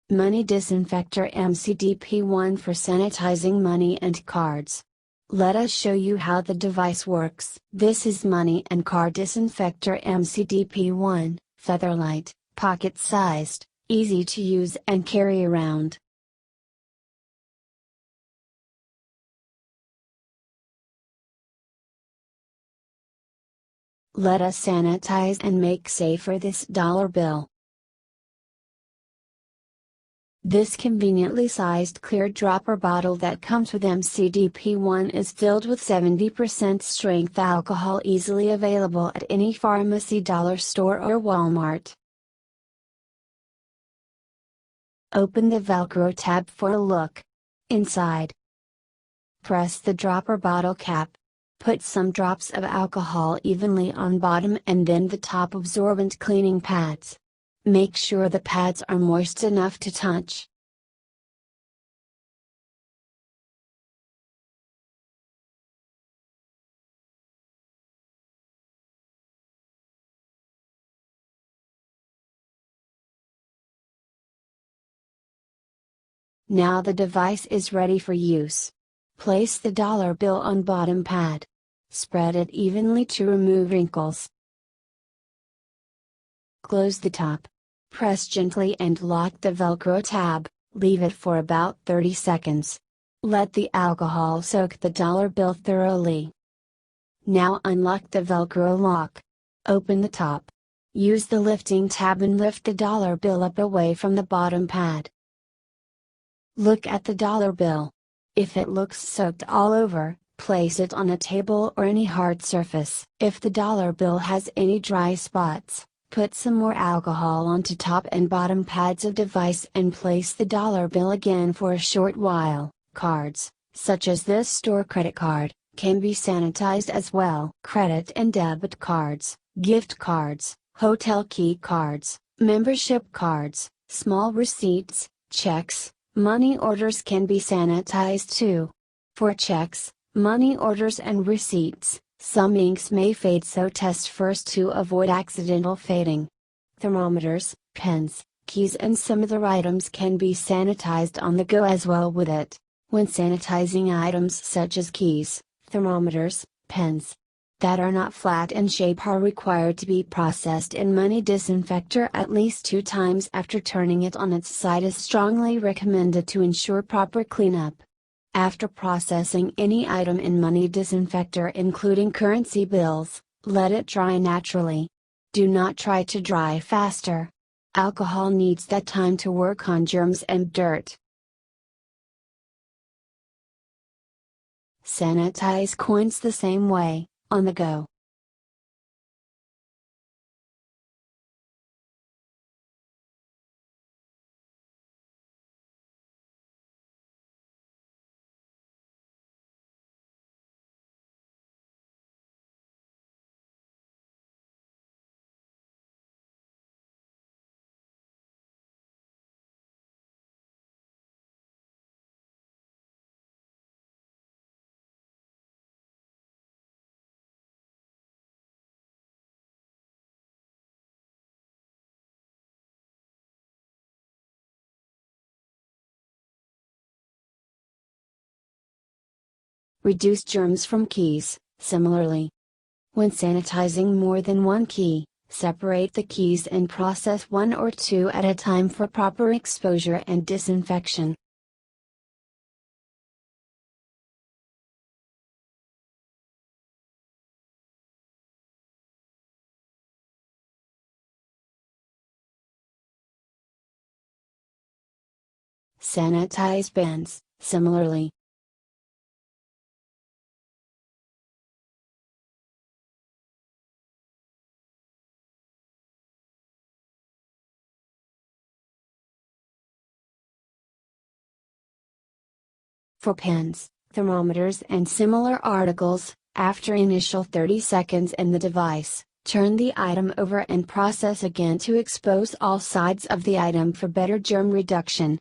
Money Disinfector MCDP1 for sanitizing money and cards. Let us show you how the device works. This is Money and Card Disinfector MCDP1, featherlight, pocket-sized, easy to use and carry around. Let us sanitize and make safer this dollar bill. This conveniently sized clear dropper bottle that comes with MCDP1 is filled with 70% strength alcohol, easily available at any pharmacy, dollar store or Walmart. Open the Velcro tab for a look inside. Press the dropper bottle cap. Put some drops of alcohol evenly on bottom and then the top absorbent cleaning pads. Make sure the pads are moist enough to touch. Now the device is ready for use. Place the dollar bill on bottom pad. Spread it evenly to remove wrinkles. Close the top. Press gently and lock the Velcro tab, leave it for about 30 seconds. Let the alcohol soak the dollar bill thoroughly. Now unlock the Velcro lock. Open the top. Use the lifting tab and lift the dollar bill up away from the bottom pad. Look at the dollar bill. If it looks soaked all over, place it on a table or any hard surface. If the dollar bill has any dry spots, put some more alcohol onto top and bottom pads of device and place the dollar bill again for a short while. Cards, such as this store credit card, can be sanitized as well. Credit and debit cards, gift cards, hotel key cards, membership cards, small receipts, checks, money orders can be sanitized too. For checks, money orders and receipts, some inks may fade, so test first to avoid accidental fading. Thermometers, pens, keys and some other items can be sanitized on the go as well with it. When sanitizing items such as keys, thermometers, pens that are not flat in shape are required to be processed in Money Disinfector at least 2 times after turning it on its side is strongly recommended to ensure proper cleanup. After processing any item in Money Disinfector including currency bills, let it dry naturally. Do not try to dry faster. Alcohol needs that time to work on germs and dirt. Sanitize coins the same way, on the go. Reduce germs from keys, similarly. When sanitizing more than one key, separate the keys and process 1 or 2 at a time for proper exposure and disinfection. Sanitize bins, similarly. For pens, thermometers and similar articles, after initial 30 seconds in the device, turn the item over and process again to expose all sides of the item for better germ reduction.